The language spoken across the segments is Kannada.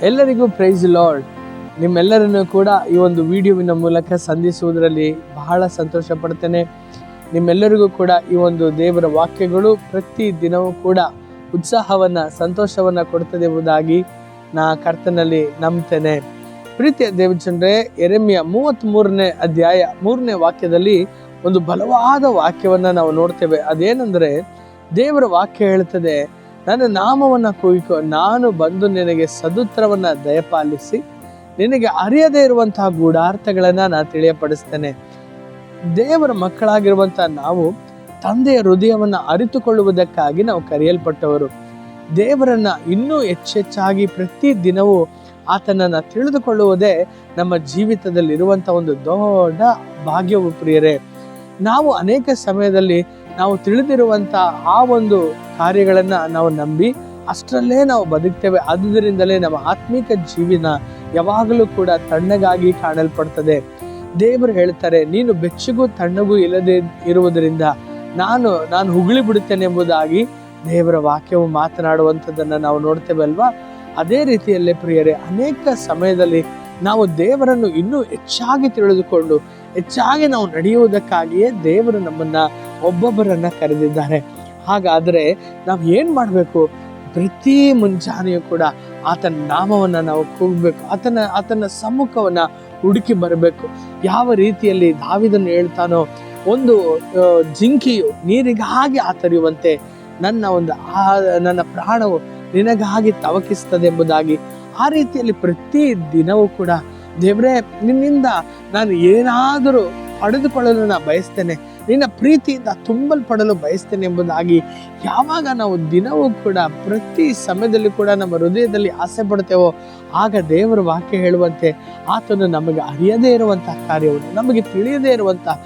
ಎಲ್ಲರಿಗೂ ಪ್ರೈಸ್ ಲಾರ್ಡ್. ನಿಮ್ಮೆಲ್ಲರನ್ನು ಕೂಡ ಈ ಒಂದು ವಿಡಿಯೋವಿನ ಮೂಲಕ ಸಂಧಿಸುವುದರಲ್ಲಿ ಬಹಳ ಸಂತೋಷ ಪಡ್ತೇನೆ. ನಿಮ್ಮೆಲ್ಲರಿಗೂ ಕೂಡ ಈ ಒಂದು ದೇವರ ವಾಕ್ಯಗಳು ಪ್ರತಿ ದಿನವೂ ಕೂಡ ಉತ್ಸಾಹವನ್ನು ಸಂತೋಷವನ್ನು ಕೊಡ್ತದೆ ಎಂಬುದಾಗಿ ನಾ ಕರ್ತನಲ್ಲಿ ನಂಬ್ತೇನೆ. ಪ್ರೀತಿಯ ದೇವಜನರೇ, ಯೆರೆಮೀಯ 33ನೇ ಅಧ್ಯಾಯ 3ನೇ ವಾಕ್ಯದಲ್ಲಿ ಒಂದು ಬಲವಾದ ವಾಕ್ಯವನ್ನು ನಾವು ನೋಡ್ತೇವೆ. ಅದೇನೆಂದರೆ, ದೇವರ ವಾಕ್ಯ ಹೇಳ್ತದೆ, ನನ್ನ ನಾಮವನ್ನು ಕೂಗಿಕೊ, ನಾನು ಬಂದು ನಿನಗೆ ಸದುತ್ತರವನ್ನು ದಯಪಾಲಿಸಿ ನಿನಗೆ ಅರಿಯದೇ ಇರುವಂತಹ ಗೂಢಾರ್ಥಗಳನ್ನು ನಾನು ತಿಳಿಯಪಡಿಸ್ತೇನೆ. ದೇವರ ಮಕ್ಕಳಾಗಿರುವಂತಹ ನಾವು ತಂದೆಯ ಹೃದಯವನ್ನು ಅರಿತುಕೊಳ್ಳುವುದಕ್ಕಾಗಿ ನಾವು ಕರೆಯಲ್ಪಟ್ಟವರು. ದೇವರನ್ನ ಇನ್ನೂ ಹೆಚ್ಚೆಚ್ಚಾಗಿ ಪ್ರತಿ ದಿನವೂ ಆತನನ್ನು ತಿಳಿದುಕೊಳ್ಳುವುದೇ ನಮ್ಮ ಜೀವಿತದಲ್ಲಿರುವಂಥ ಒಂದು ದೊಡ್ಡ ಭಾಗ್ಯವು ಪ್ರಿಯರೇ. ನಾವು ಅನೇಕ ಸಮಯದಲ್ಲಿ ನಾವು ತಿಳಿದಿರುವಂಥ ಆ ಒಂದು ಕಾರ್ಯಗಳನ್ನು ನಾವು ನಂಬಿ ಅಷ್ಟರಲ್ಲೇ ನಾವು ಬದುಕ್ತೇವೆ. ಆದುದರಿಂದಲೇ ನಮ್ಮ ಆತ್ಮಿಕ ಜೀವನ ಯಾವಾಗಲೂ ಕೂಡ ತಣ್ಣಗಾಗಿ ಕಾಣಲ್ಪಡ್ತದೆ. ದೇವರು ಹೇಳ್ತಾರೆ, ನೀನು ಬೆಚ್ಚಗೂ ತಣ್ಣಗೂ ಇಲ್ಲದೆ ಇರುವುದರಿಂದ ನಾನು ಹುಗುಳಿ ಬಿಡುತ್ತೇನೆ ಎಂಬುದಾಗಿ ದೇವರ ವಾಕ್ಯವು ಮಾತನಾಡುವಂಥದ್ದನ್ನು ನಾವು ನೋಡ್ತೇವೆ ಅಲ್ವಾ? ಅದೇ ರೀತಿಯಲ್ಲೇ ಪ್ರಿಯರೇ, ಅನೇಕ ಸಮಯದಲ್ಲಿ ನಾವು ದೇವರನ್ನು ಇನ್ನೂ ಹೆಚ್ಚಾಗಿ ತಿಳಿದುಕೊಂಡು ಹೆಚ್ಚಾಗಿ ನಾವು ನಡೆಯುವುದಕ್ಕಾಗಿಯೇ ದೇವರು ನಮ್ಮನ್ನ ಒಬ್ಬೊಬ್ಬರನ್ನ ಕರೆದಿದ್ದಾರೆ. ಹಾಗಾದರೆ ನಾವು ಏನು ಮಾಡಬೇಕು? ಪ್ರತಿ ಮುಂಜಾನೆಯೂ ಕೂಡ ಆತನ ನಾಮವನ್ನು ನಾವು ಕೂಗಬೇಕು, ಆತನ ಸಮ್ಮುಖವನ್ನು ಹುಡುಕಿ ಬರಬೇಕು. ಯಾವ ರೀತಿಯಲ್ಲಿ ದಾವೀದನು ಹೇಳ್ತಾನೋ, ಒಂದು ಜಿಂಕೆಯು ನೀರಿಗಾಗಿ ಆತರಿಯುವಂತೆ ನನ್ನ ಪ್ರಾಣವು ನಿನಗಾಗಿ ತವಕಿಸ್ತದೆ ಎಂಬುದಾಗಿ, ಆ ರೀತಿಯಲ್ಲಿ ಪ್ರತಿ ದಿನವೂ ಕೂಡ ದೇವರೇ, ನಿನ್ನಿಂದ ನಾನು ಏನಾದರೂ ಪಡೆದುಕೊಳ್ಳಲು ನಾನು ಬಯಸ್ತೇನೆ, ನಿನ್ನ ಪ್ರೀತಿಯಿಂದ ತುಂಬಲ್ಪಡಲು ಬಯಸ್ತೇನೆ ಎಂಬುದಾಗಿ ಯಾವಾಗ ನಾವು ದಿನವೂ ಕೂಡ ಪ್ರತಿ ಸಮಯದಲ್ಲಿ ಕೂಡ ನಮ್ಮ ಹೃದಯದಲ್ಲಿ ಆಸೆ ಪಡ್ತೇವೋ, ಆಗ ದೇವರ ವಾಕ್ಯ ಹೇಳುವಂತೆ ಆತನು ನಮಗೆ ಅರಿಯದೇ ಇರುವಂತಹ ಕಾರ್ಯವನ್ನು, ನಮಗೆ ತಿಳಿಯದೇ ಇರುವಂತಹ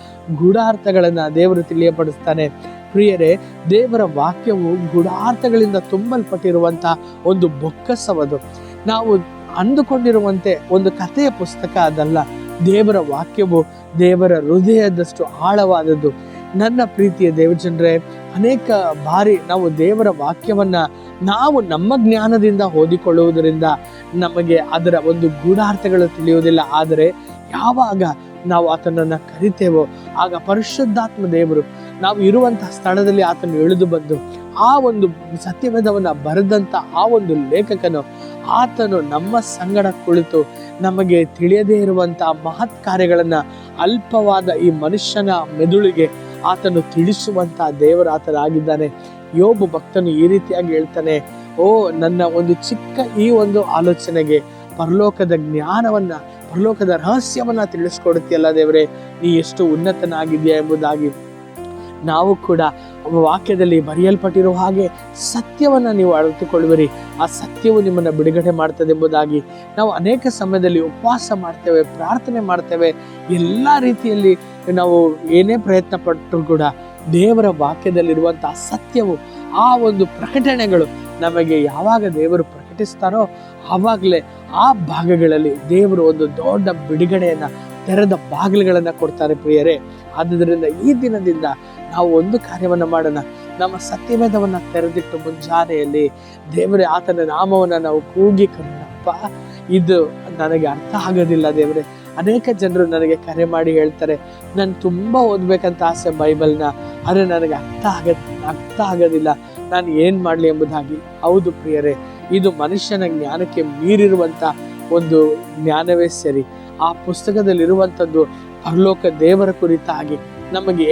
ಗೂಢಾರ್ಥಗಳನ್ನು ದೇವರು ತಿಳಿಯಪಡಿಸ್ತಾನೆ. ಪ್ರಿಯರೇ, ದೇವರ ವಾಕ್ಯವು ಗೂಢಾರ್ಥಗಳಿಂದ ತುಂಬಲ್ಪಟ್ಟಿರುವಂತಹ ಒಂದು ಬೊಕ್ಕಸವದು. ನಾವು ಅಂದುಕೊಂಡಿರುವಂತೆ ಒಂದು ಕಥೆಯ ಪುಸ್ತಕ ಅದಲ್ಲ. ದೇವರ ವಾಕ್ಯವು ದೇವರ ಹೃದಯದಷ್ಟು ಆಳವಾದದ್ದು. ನನ್ನ ಪ್ರೀತಿಯ ದೇವಜನರೇ, ಅನೇಕ ಬಾರಿ ನಾವು ದೇವರ ವಾಕ್ಯವನ್ನ ನಾವು ನಮ್ಮ ಜ್ಞಾನದಿಂದ ಓದಿಕೊಳ್ಳುವುದರಿಂದ ನಮಗೆ ಅದರ ಒಂದು ಗೂಢಾರ್ಥಗಳು ತಿಳಿಯುವುದಿಲ್ಲ. ಆದರೆ ಯಾವಾಗ ನಾವು ಆತನನ್ನು ಕರಿತೇವೋ, ಆಗ ಪರಿಶುದ್ಧಾತ್ಮ ದೇವರು ನಾವು ಇರುವಂತಹ ಸ್ಥಳದಲ್ಲಿ ಆತನು ಇಳಿದು ಬಂದು ಆ ಒಂದು ಸತ್ಯವೇದವನ್ನು ಬರೆದಂಥ ಆ ಒಂದು ಲೇಖಕನು ಆತನು ನಮ್ಮ ಸಂಗಡ ಕುಳಿತು ನಮಗೆ ತಿಳಿಯದೇ ಇರುವಂತಹ ಮಹತ್ ಕಾರ್ಯಗಳನ್ನು ಅಲ್ಪವಾದ ಈ ಮನುಷ್ಯನ ಮೆದುಳಿಗೆ ಆತನು ತಿಳಿಸುವಂತಹ ದೇವರು ಆತನಾಗಿದ್ದಾನೆ. ಯೋಬ ಭಕ್ತನು ಈ ರೀತಿಯಾಗಿ ಹೇಳ್ತಾನೆ, ನನ್ನ ಒಂದು ಚಿಕ್ಕ ಈ ಒಂದು ಆಲೋಚನೆಗೆ ಪರಲೋಕದ ಜ್ಞಾನವನ್ನ, ಪರಲೋಕದ ರಹಸ್ಯವನ್ನ ತಿಳಿಸ್ಕೊಡುತ್ತೀಯಲ್ಲ ದೇವರೇ, ನೀ ಎಷ್ಟು ಉನ್ನತನಾಗಿದೆಯಾ ಎಂಬುದಾಗಿ. ನಾವು ಕೂಡ ವಾಕ್ಯದಲ್ಲಿ ಬರೆಯಲ್ಪಟ್ಟಿರುವ ಹಾಗೆ ಸತ್ಯವನ್ನ ನೀವು ಅರಿತುಕೊಳ್ಳುವಿರಿ, ಆ ಸತ್ಯವು ನಿಮ್ಮನ್ನು ಬಿಡುಗಡೆ ಮಾಡ್ತದೆ ಎಂಬುದಾಗಿ ನಾವು ಅನೇಕ ಸಮಯದಲ್ಲಿ ಉಪವಾಸ ಮಾಡ್ತೇವೆ, ಪ್ರಾರ್ಥನೆ ಮಾಡ್ತೇವೆ. ಎಲ್ಲ ರೀತಿಯಲ್ಲಿ ನಾವು ಏನೇ ಪ್ರಯತ್ನ ಪಟ್ಟರು ಕೂಡ ದೇವರ ವಾಕ್ಯದಲ್ಲಿರುವಂತಹ ಸತ್ಯವು, ಆ ಒಂದು ಪ್ರಕಟಣೆಗಳು ನಮಗೆ ಯಾವಾಗ ದೇವರು ಪ್ರಕಟಿಸ್ತಾರೋ ಆವಾಗಲೇ ಆ ಭಾಗಗಳಲ್ಲಿ ದೇವರು ಒಂದು ದೊಡ್ಡ ಬಿಡುಗಡೆಯನ್ನ, ತೆರೆದ ಬಾಗಿಲುಗಳನ್ನು ಕೊಡ್ತಾರೆ ಪ್ರಿಯರೇ. ಆದುದರಿಂದ ಈ ದಿನದಿಂದ ನಾವು ಒಂದು ಕಾರ್ಯವನ್ನು ಮಾಡೋಣ. ನಮ್ಮ ಸತ್ಯವೇದವನ್ನು ತೆರೆದಿಟ್ಟು ಮುಂಜಾನೆಯಲ್ಲಿ ದೇವರೇ ಆತನ ನಾಮವನ್ನು ನಾವು ಕೂಗಿ ಕನ್ನಡಪ್ಪ, ಇದು ನನಗೆ ಅರ್ಥ ಆಗೋದಿಲ್ಲ ದೇವರೇ. ಅನೇಕ ಜನರು ನನಗೆ ಕರೆ ಮಾಡಿ ಹೇಳ್ತಾರೆ, ನಾನು ತುಂಬ ಓದಬೇಕಂತ ಆಸೆ ಬೈಬಲ್ನ, ಆದರೆ ನನಗೆ ಅರ್ಥ ಆಗೋದಿಲ್ಲ, ನಾನು ಏನು ಮಾಡಲಿ ಎಂಬುದಾಗಿ. ಹೌದು ಪ್ರಿಯರೇ, ಇದು ಮನುಷ್ಯನ ಜ್ಞಾನಕ್ಕೆ ಮೀರಿರುವಂಥ ಒಂದು ಜ್ಞಾನವೇ ಸರಿ. ಆ ಪುಸ್ತಕದಲ್ಲಿರುವಂಥದ್ದು ಪರಲೋಕ ದೇವರ ಕುರಿತಾಗಿ, ನಮಗೆ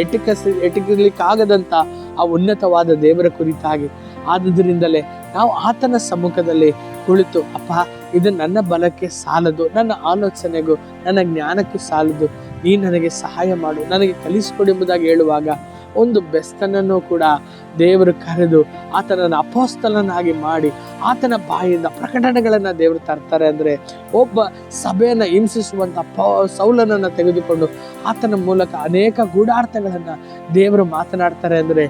ಎಟಕಲಿಕ್ಕಾಗದಂಥ ಆ ಉನ್ನತವಾದ ದೇವರ ಕುರಿತಾಗಿ. ಆದುದರಿಂದಲೇ ನಾವು ಆತನ ಸಮ್ಮುಖದಲ್ಲಿ ಕುಳಿತು, ಅಪ್ಪ, ಇದು ನನ್ನ ಬಲಕ್ಕೆ ಸಾಲದು, ನನ್ನ ಆಲೋಚನೆಗೂ ನನ್ನ ಜ್ಞಾನಕ್ಕೂ ಸಾಲದು, ನೀ ನನಗೆ ಸಹಾಯ ಮಾಡು, ನನಗೆ ಕಲಿಸಿಕೊಡು ಎಂಬುದಾಗಿ ಹೇಳುವಾಗ ಒಂದು ಬೆಸ್ತನನ್ನು ಕೂಡ ದೇವರು ಕರೆದು ಆತನನ್ನು ಅಪೊಸ್ತಲನಾಗಿ ಮಾಡಿ ಆತನ ಬಾಯಿಂದ ಪ್ರಕಟಣೆಗಳನ್ನು ದೇವರು ತರ್ತಾರೆ. ಅಂದರೆ ಒಬ್ಬ ಸಭೆಯನ್ನು ಹಿಂಸಿಸುವಂಥ ಸೌಲನನ್ನು ತೆಗೆದುಕೊಂಡು ಆತನ ಮೂಲಕ ಅನೇಕ ಗೂಢಾರ್ಥಗಳನ್ನು ದೇವರು ಮಾತನಾಡ್ತಾರೆ. ಅಂದರೆ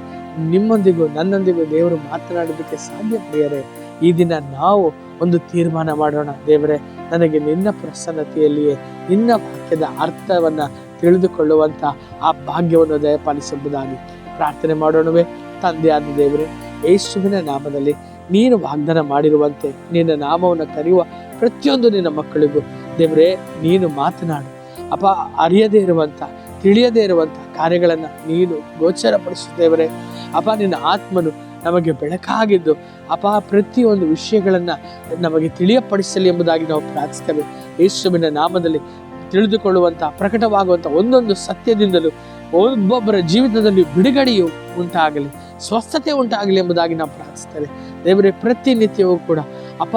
ನಿಮ್ಮೊಂದಿಗೂ ನನ್ನೊಂದಿಗೂ ದೇವರು ಮಾತನಾಡೋದಕ್ಕೆ ಸಾಧ್ಯ ಪ್ರಿಯರೇ. ಈ ದಿನ ನಾವು ಒಂದು ತೀರ್ಮಾನ ಮಾಡೋಣ, ದೇವರೇ, ನನಗೆ ನಿನ್ನ ಪ್ರಸನ್ನತೆಯಲ್ಲಿಯೇ ನಿನ್ನ ವಾಕ್ಯದ ಅರ್ಥವನ್ನು ತಿಳಿದುಕೊಳ್ಳುವಂಥ ಆ ಭಾಗ್ಯವನ್ನು ದಯಪಾಲಿಸುವುದಾಗಿ ಪ್ರಾರ್ಥನೆ ಮಾಡೋಣವೇ. ತಂದೆಯಾದ ದೇವರೇ, ಯೇಸುವಿನ ನಾಮದಲ್ಲಿ ನೀನು ವಾಗ್ದಾನ ಮಾಡಿರುವಂತೆ ನಿನ್ನ ನಾಮವನ್ನು ಕರೆಯುವ ಪ್ರತಿಯೊಂದು ನಿನ್ನ ಮಕ್ಕಳಿಗೂ ದೇವರೇ ನೀನು ಮಾತನಾಡು ಅಪ್ಪ. ಅರಿಯದೇ ಇರುವಂಥ, ತಿಳಿಯದೇ ಇರುವಂಥ ಕಾರ್ಯಗಳನ್ನು ನೀನು ಗೋಚರಪಡಿಸು ದೇವರೇ. ಅಪ್ಪ, ನಿನ್ನ ಆತ್ಮನು ನಮಗೆ ಬೆಳಕಾಗಿದ್ದು ಅಪ್ಪ ಪ್ರತಿಯೊಂದು ವಿಷಯಗಳನ್ನು ನಮಗೆ ತಿಳಿಯಪಡಿಸಲಿ ಎಂಬುದಾಗಿ ನಾವು ಪ್ರಾರ್ಥಿಸ್ತೇವೆ. ಯೇಸುವಿನ ನಾಮದಲ್ಲಿ ತಿಳಿದುಕೊಳ್ಳುವಂಥ, ಪ್ರಕಟವಾಗುವಂಥ ಒಂದೊಂದು ಸತ್ಯದಿಂದಲೂ ಒಬ್ಬೊಬ್ಬರ ಜೀವಿತದಲ್ಲಿ ಬಿಡುಗಡೆಯು ಉಂಟಾಗಲಿ, ಸ್ವಸ್ಥತೆ ಉಂಟಾಗಲಿ ಎಂಬುದಾಗಿ ನಾವು ಪ್ರಾರ್ಥಿಸ್ತೇವೆ ದೇವರೇ. ಪ್ರತಿನಿತ್ಯವೂ ಕೂಡ ಅಪ್ಪ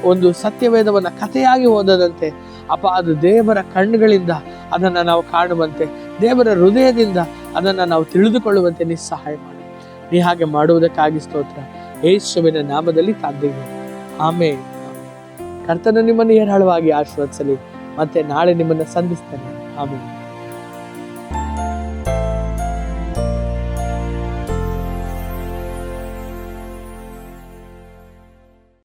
ಒಂದು ಸತ್ಯವೇದವನ್ನು ಕಥೆಯಾಗಿ ಓದದಂತೆ ಅಪ್ಪ ಅದು ದೇವರ ಕಣ್ಣುಗಳಿಂದ ಅದನ್ನು ನಾವು ಕಾಣುವಂತೆ, ದೇವರ ಹೃದಯದಿಂದ ಅದನ್ನು ನಾವು ತಿಳಿದುಕೊಳ್ಳುವಂತೆ ನೀ ಸಹಾಯ ಮಾಡು. ನೀ ಹಾಗೆ ಮಾಡುವುದಕ್ಕಾಗಿ ಸ್ತೋತ್ರ. ಯೇಸುವಿನ ನಾಮದಲ್ಲಿ ತಂದೆಗೆ ಆಮೆನ್. ಕರ್ತನು ನಿಮ್ಮನ್ನು ಹೇರಳವಾಗಿ ಆಶೀರ್ವದಿಸಲಿ. ಮತ್ತೆ ನಾಳೆ ನಿಮ್ಮನ್ನು ಸಂಧಿಸ್ತೇನೆ. ಆಮೆನ್.